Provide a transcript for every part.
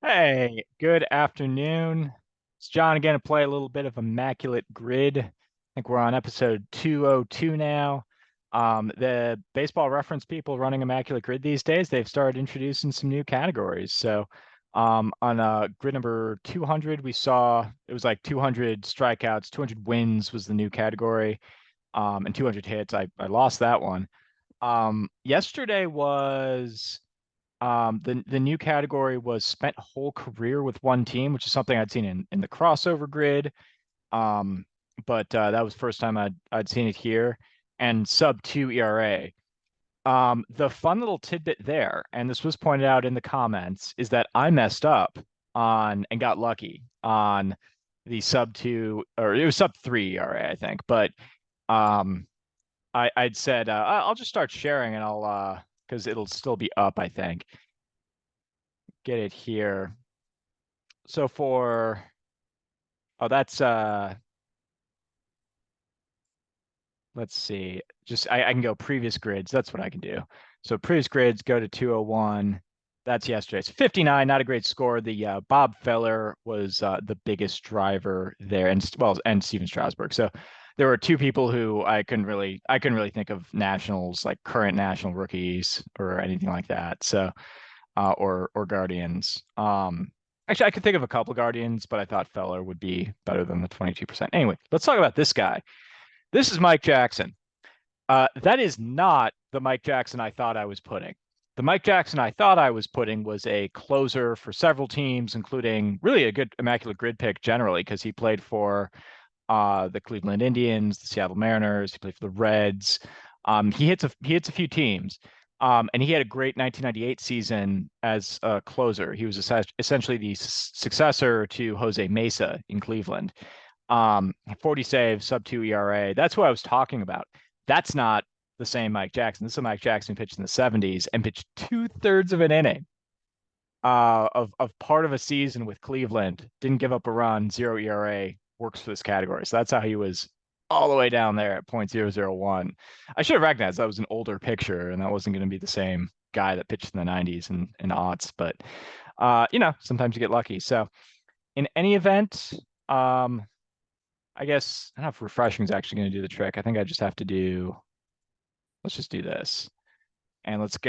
Hey, good afternoon. It's John again to play a little bit of Immaculate Grid. I think we're on episode 202 now. The baseball reference people running Immaculate Grid these days, they've started introducing some new categories. So on grid number 200, we saw it was like 200 strikeouts, 200 wins was the new category, and 200 hits. I lost that one. Yesterday was the new category was spent whole career with one team, which is something I'd seen in the crossover grid. Um, but that was the first time I'd seen it here. And sub two ERA. The fun little tidbit there, and this was pointed out in the comments, is that I messed up on and got lucky on the sub two, or it was sub three ERA, I think. But um, I'd said I'll just start sharing and I'll because it'll still be up, I think. Get it here. So for oh that's let's see. Just I can go previous grids. That's what I can do. So previous grids go to 201. That's yesterday. It's 59, not a great score. The Bob Feller was the biggest driver there, and well, and Steven Strasburg. So there were two people who I couldn't really think of nationals, like current national rookies or anything like that. So or Guardians. Actually, I could think of a couple Guardians, but I thought Feller would be better than the 22%. Anyway, let's talk about this guy. This is Mike Jackson. That is not the Mike Jackson I thought I was putting. The Mike Jackson I thought I was putting was a closer for several teams, including really a good Immaculate Grid pick generally, because he played for the Cleveland Indians, the Seattle Mariners. He played for the Reds. He hits a few teams, and he had a great 1998 season as a closer. He was essentially the successor to Jose Mesa in Cleveland. 40 saves, sub two ERA. That's what I was talking about. That's not the same Mike Jackson. This is a Mike Jackson pitched in the 70s and pitched 2/3 of an inning of part of a season with Cleveland. Didn't give up a run, zero ERA, works for this category. So that's how he was all the way down there at .001. I should have recognized that was an older picture and that wasn't going to be the same guy that pitched in the 90s and aughts. But sometimes you get lucky. So in any event, I guess I don't know if refreshing is actually going to do the trick. I think I just have to let's just do this. And let's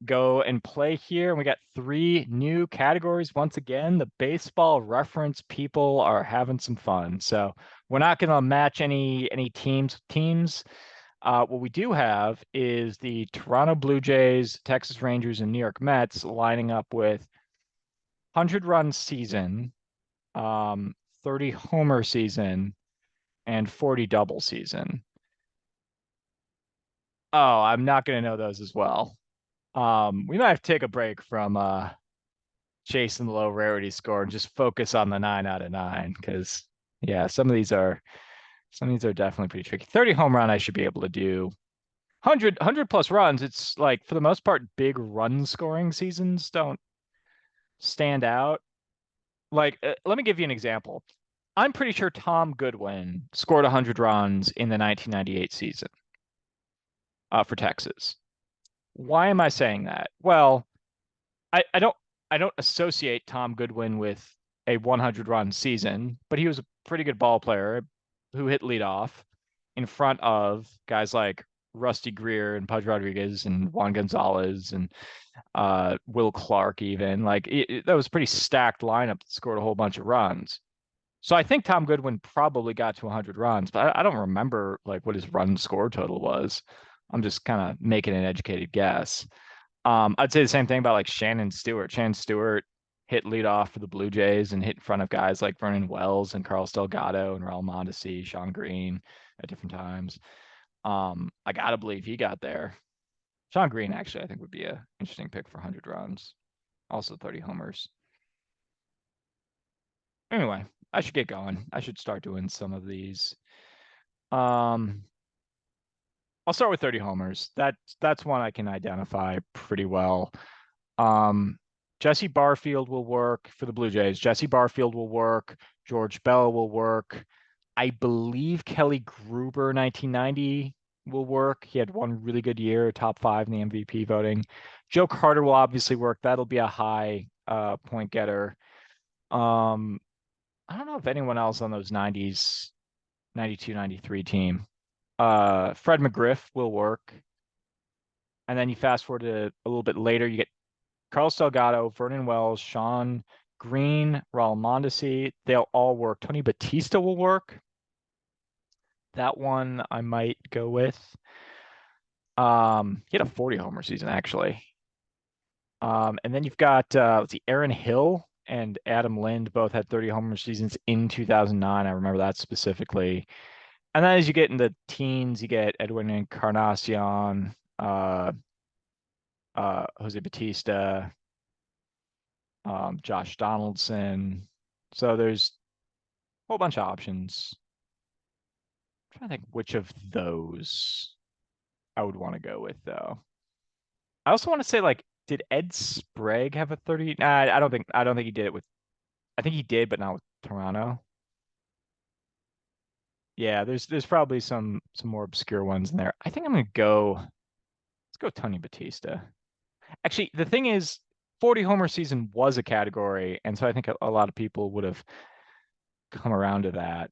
go and play here. And we got three new categories. Once again, the baseball reference people are having some fun. So we're not going to match any teams. What we do have is the Toronto Blue Jays, Texas Rangers, and New York Mets lining up with 100-run season, 30 homer season, and 40 double season. Oh, I'm not going to know those as well. We might have to take a break from chasing the low rarity score and just focus on the 9 out of 9 because yeah, some of these are definitely pretty tricky. 30 home run, I should be able to do. 100 plus runs. It's like for the most part, big run scoring seasons don't stand out. Like, let me give you an example. I'm pretty sure Tom Goodwin scored 100 runs in the 1998 season for Texas. Why am I saying that? Well, I don't associate Tom Goodwin with a 100 run season, but he was a pretty good ball player who hit leadoff in front of guys like Rusty Greer and Pudge Rodriguez and Juan Gonzalez and Will Clark even. Like that was a pretty stacked lineup that scored a whole bunch of runs. So I think Tom Goodwin probably got to 100 runs, but I don't remember like what his run score total was. I'm just kind of making an educated guess. I'd say the same thing about like Shannon Stewart. Shannon Stewart hit leadoff for the Blue Jays and hit in front of guys like Vernon Wells and Carlos Delgado and Raul Mondesi, Sean Green at different times. I gotta believe he got there. Sean Green actually I think would be a interesting pick for 100 runs. Also 30 homers. Anyway, I should get going. I should start doing some of these. Um, I'll start with 30 homers. That's one I can identify pretty well. Um, Jesse Barfield will work for the Blue Jays. Jesse Barfield will work. George Bell will work. I believe Kelly Gruber 1990 will work. He had one really good year, top 5 in the MVP voting. Joe Carter will obviously work. That'll be a high point getter. Um, I don't know if anyone else on those 90s, 92, 93 team. Fred McGriff will work. And then you fast forward to a little bit later, you get Carlos Delgado, Vernon Wells, Sean Green, Raul Mondesi. They'll all work. Tony Batista will work. That one I might go with. He had a 40 homer season actually. And then you've got let's see, Aaron Hill and Adam Lind both had 30 homer seasons in 2009. I remember that specifically. And then as you get into teens, you get Edwin Encarnacion, Jose Batista, Josh Donaldson. So there's a whole bunch of options. I'm trying to think which of those I would want to go with though. I also want to say like, did Ed Sprague have a 30? Nah, I don't think he did it with. I think he did, but not with Toronto. Yeah, there's probably some more obscure ones in there. I think I'm gonna go. Let's go Tony Batista. Actually, the thing is, 40 homer season was a category, and so I think a lot of people would have come around to that.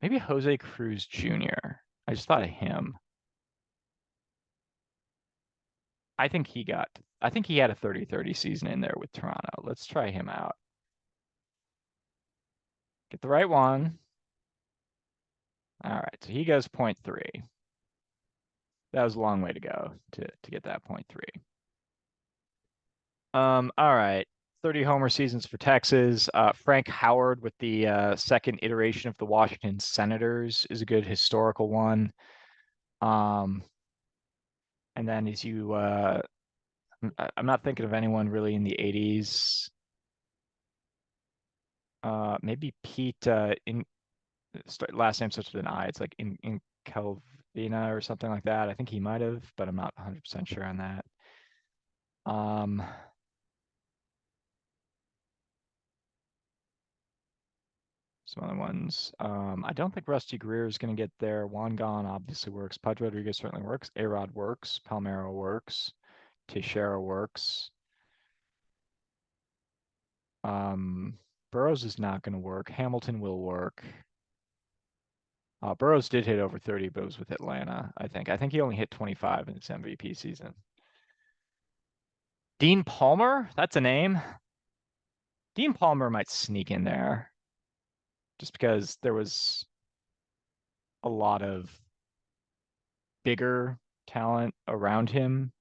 Maybe Jose Cruz Jr. I just thought of him. I think he had a 30-30 season in there with Toronto. Let's try him out. Get the right one. All right, so he goes point three. That was a long way to go to get that point three. All right. 30 homer seasons for Texas. Frank Howard with the second iteration of the Washington Senators is a good historical one. Um, and then as you I'm not thinking of anyone really in the 80s. Maybe Pete in last name starts with an I. It's like in Calvina or something like that. I think he might have, but I'm not 100% sure on that. Um, some other ones. I don't think Rusty Greer is going to get there. Juan Gon obviously works. Pudge Rodriguez certainly works. A-Rod works. Palmero works. Teixeira works. Um, Burrows is not going to work. Hamilton will work. Burrows did hit over 30, but it was with Atlanta, I think. I think he only hit 25 in his MVP season. Dean Palmer, that's a name. Dean Palmer might sneak in there just because there was a lot of bigger talent around him.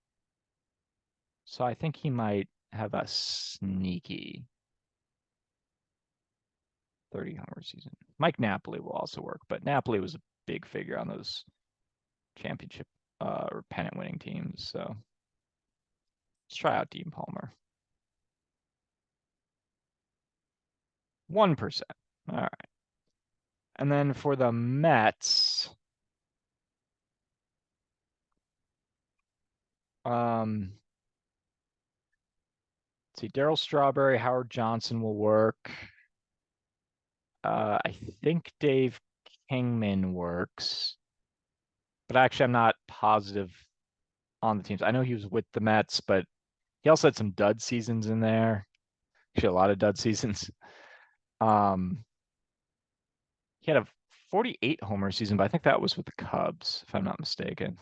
So I think he might have a sneaky 30 homer season. Mike Napoli will also work, but Napoli was a big figure on those championship or pennant winning teams. So let's try out Dean Palmer. 1%. All right. And then for the Mets, let's see, Darryl Strawberry, Howard Johnson will work. I think Dave Kingman works, but actually I'm not positive on the teams. I know he was with the Mets, but he also had some dud seasons in there. Actually, a lot of dud seasons. Um, he had a 48 homer season, but I think that was with the Cubs, if I'm not mistaken.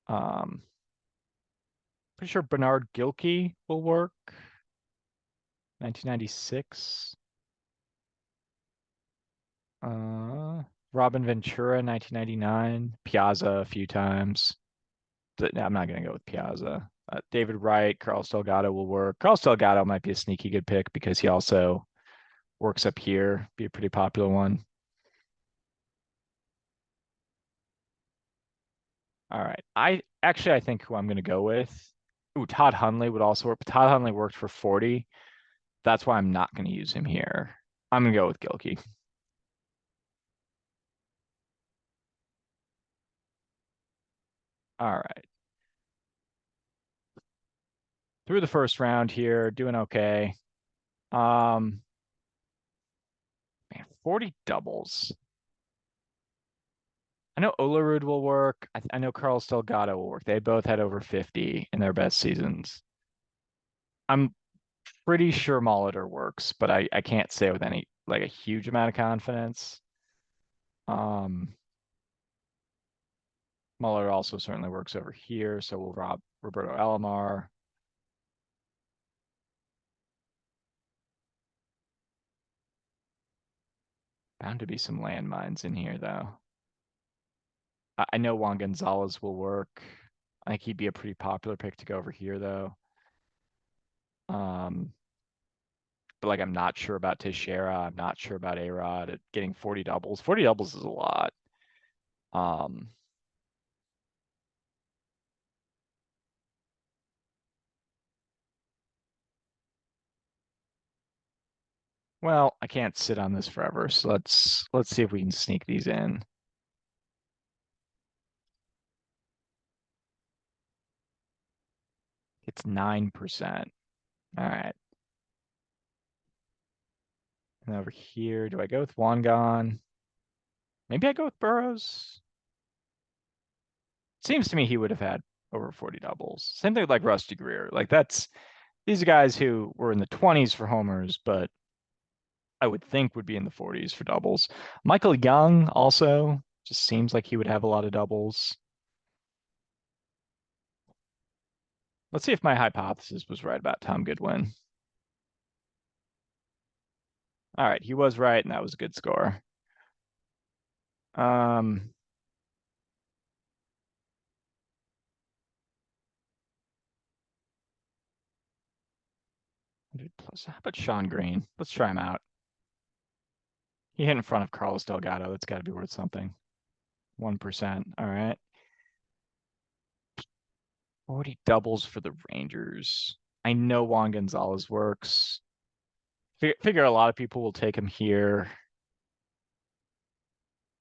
Um, pretty sure Bernard Gilkey will work. 1996. Robin Ventura, 1999. Piazza a few times. No, I'm not going to go with Piazza. David Wright, Carlos Delgado will work. Carlos Delgado might be a sneaky good pick because he also works up here, be a pretty popular one. All right. I think who I'm going to go with. Ooh, Todd Hundley would also work, but Todd Hundley worked for 40. That's why I'm not going to use him here. I'm going to go with Gilkey. All right. Through the first round here, doing okay. Man, 40 doubles. I know Olerud will work. I know Carlos Delgado will work. They both had over 50 in their best seasons. I'm pretty sure Molitor works, but I can't say with any like a huge amount of confidence. Um, Molitor also certainly works over here, so we'll rob Roberto Alomar. Bound to be some landmines in here, though. I know Juan Gonzalez will work. I think he'd be a pretty popular pick to go over here, though. Um, but like, I'm not sure about Teixeira. I'm not sure about A-Rod at getting 40 doubles. 40 doubles is a lot. Um, well, I can't sit on this forever, so let's see if we can sneak these in. It's 9%. All right. And over here, do I go with Wangan? Maybe I go with Burrows. Seems to me he would have had over 40 doubles. Same thing with like Rusty Greer. Like that's these are guys who were in the 20s for homers, but I would think would be in the 40s for doubles. Michael Young also just seems like he would have a lot of doubles. Let's see if my hypothesis was right about Tom Goodwin. All right, he was right, and that was a good score. Um, plus, how about Sean Green? Let's try him out. He hit in front of Carlos Delgado. That's got to be worth something. 1%. All right. 40 doubles for the Rangers. I know Juan Gonzalez works. Figure a lot of people will take him here.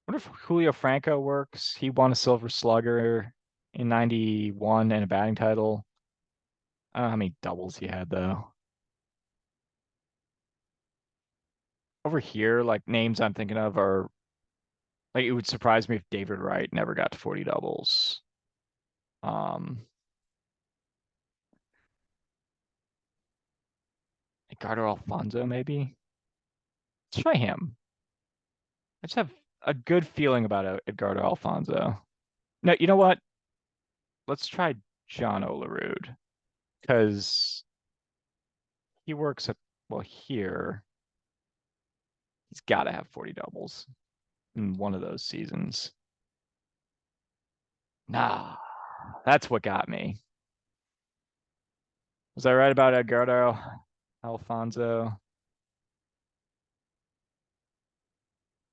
I wonder if Julio Franco works. He won a Silver Slugger in 91 and a batting title. I don't know how many doubles he had though. Over here, like names I'm thinking of are like it would surprise me if David Wright never got to 40 doubles. Um, Ricardo Alfonso maybe. Let's try him. I just have a good feeling about Edgardo Alfonso. No, you know what? Let's try John Olerud because he works at well here. He's got to have 40 doubles in one of those seasons. Nah, that's what got me. Was I right about Edgardo Alfonso?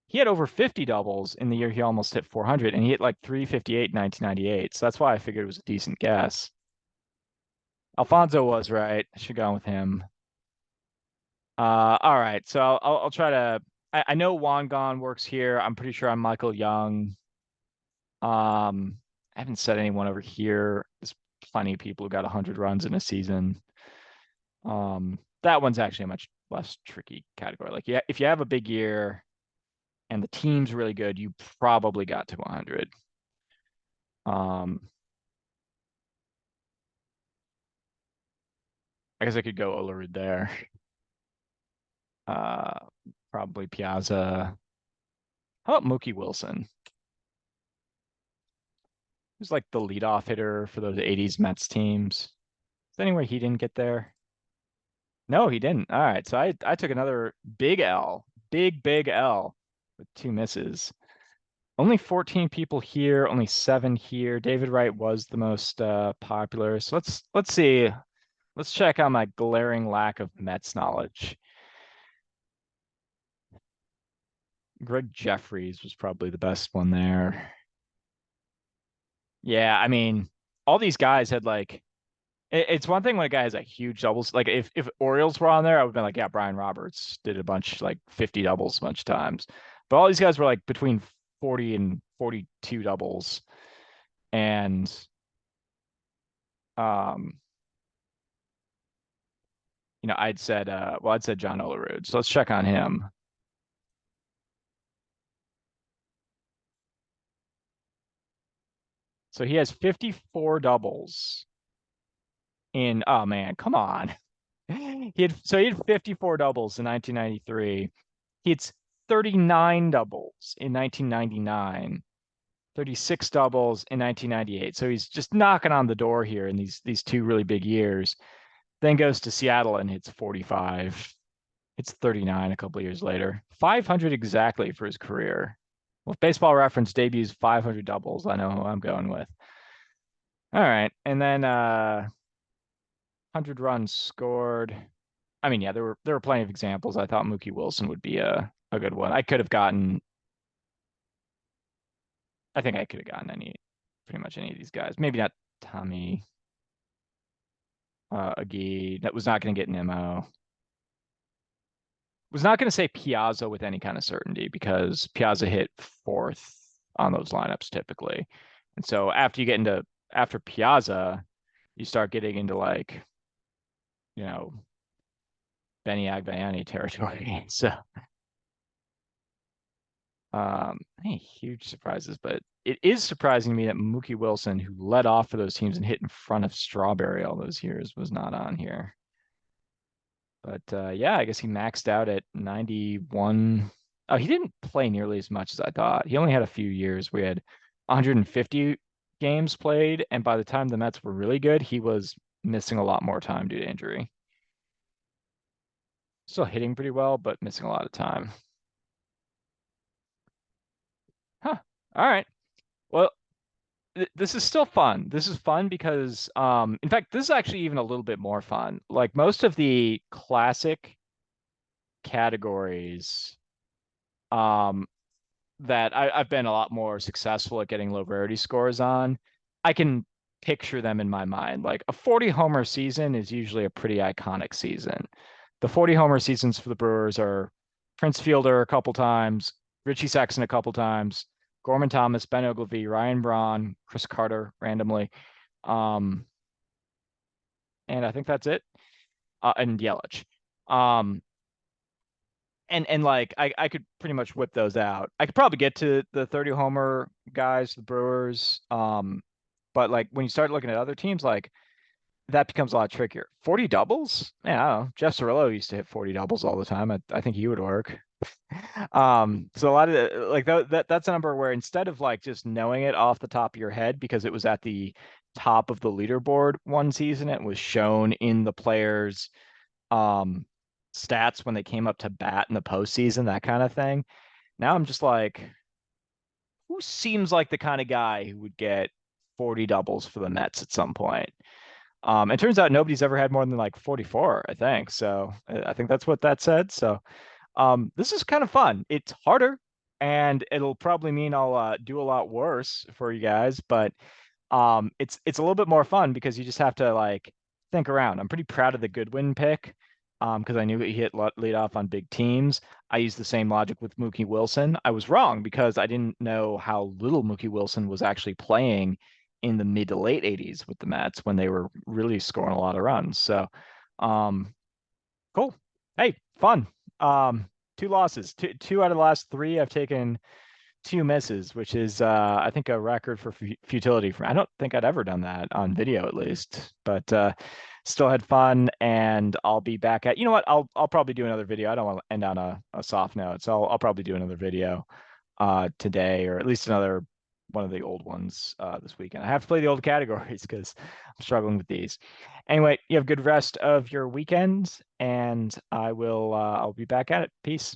He had over 50 doubles in the year he almost hit 400, and he hit like 358 in 1998. So that's why I figured it was a decent guess. Alfonso was right. I should have gone with him. All right. So I'll try to. I know Wangan works here. I'm pretty sure I'm Michael Young. I haven't said anyone over here. There's plenty of people who got 100 runs in a season. That one's actually a much less tricky category. Like, yeah, if you have a big year and the team's really good, you probably got to 100. Um, I guess I could go Olerud there. Uh, Probably Piazza. How about Mookie Wilson? Who's like the leadoff hitter for those 80s Mets teams. Is there any way he didn't get there? No, he didn't. All right. So I took another big L, big L with two misses. Only 14 people here, only 7 here. David Wright was the most popular. So let's see. Let's check on my glaring lack of Mets knowledge. Greg Jeffries was probably the best one there. Yeah, I mean, all these guys had like it's one thing when a guy has a huge doubles. Like if Orioles were on there, I would have been like, yeah, Brian Roberts did a bunch like 50 doubles a bunch of times. But all these guys were like between 40 and 42 doubles. And um, I'd said John Olerud. So let's check on him. So he has 54 doubles in oh man, come on. He had 54 doubles in 1993. He had 39 doubles in 1999, 36 doubles in 1998. So he's just knocking on the door here in these two really big years. Then goes to Seattle and hits 45. It's 39 a couple of years later. 500 exactly for his career. Well, if Baseball Reference debuts 500 doubles, I know who I'm going with. All right. And then 100 runs scored. I mean, yeah, there were plenty of examples. I thought Mookie Wilson would be a good one. I could have gotten I think I could have gotten pretty much any of these guys. Maybe not Tommy Agee. That was not going to get an MO. Was not going to say Piazza with any kind of certainty because Piazza hit fourth on those lineups typically. And so after Piazza, you start getting into like, you know, Benny Agbayani territory. So any huge surprises, but it is surprising to me that Mookie Wilson, who led off for those teams and hit in front of Strawberry all those years, was not on here. But yeah, I guess he maxed out at 91. Oh, he didn't play nearly as much as I thought. He only had a few years. We had 150 games played, and by the time the Mets were really good, he was missing a lot more time due to injury. Still hitting pretty well, but missing a lot of time. Huh. All right. Well, this is still fun. This is fun because, in fact, this is actually even a little bit more fun. Like most of the classic categories, um, that I've been a lot more successful at getting low rarity scores on, I can picture them in my mind. Like a 40 homer season is usually a pretty iconic season. The 40 homer seasons for the Brewers are Prince Fielder a couple times, Richie Sexson a couple times, Gorman Thomas, Ben Oglivie, Ryan Braun, Chris Carter randomly. Um, and I think that's it. And Yelich. Um, and like I could pretty much whip those out. I could probably get to the 30 homer guys, the Brewers. But like when you start looking at other teams, like that becomes a lot trickier. 40 doubles? Yeah, I don't know. Jeff Cirillo used to hit 40 doubles all the time. I think he would work. So a lot of like that's a number where instead of like just knowing it off the top of your head because it was at the top of the leaderboard one season, it was shown in the players' um stats when they came up to bat in the postseason, that kind of thing. Now I'm just like, who seems like the kind of guy who would get 40 doubles for the Mets at some point? It turns out nobody's ever had more than like 44, I think. So I think that's what that said. So this is kind of fun. It's harder, and it'll probably mean I'll do a lot worse for you guys, but it's a little bit more fun because you just have to like think around. I'm pretty proud of the Goodwin pick because I knew he hit lead off on big teams. I used the same logic with Mookie Wilson. I was wrong because I didn't know how little Mookie Wilson was actually playing in the mid to late 80s with the Mets when they were really scoring a lot of runs. So, um, cool. Hey, fun. Two losses. Two out of the last three I've taken two misses, which is I think a record for futility. I don't think I'd ever done that on video at least, but still had fun. And I'll be back at, you know what? I'll probably do another video. I don't want to end on a soft note, so I'll probably do another video today, or at least another one of the old ones this weekend. I have to play the old categories because I'm struggling with these. Anyway, you have a good rest of your weekend, and I'll be back at it. Peace.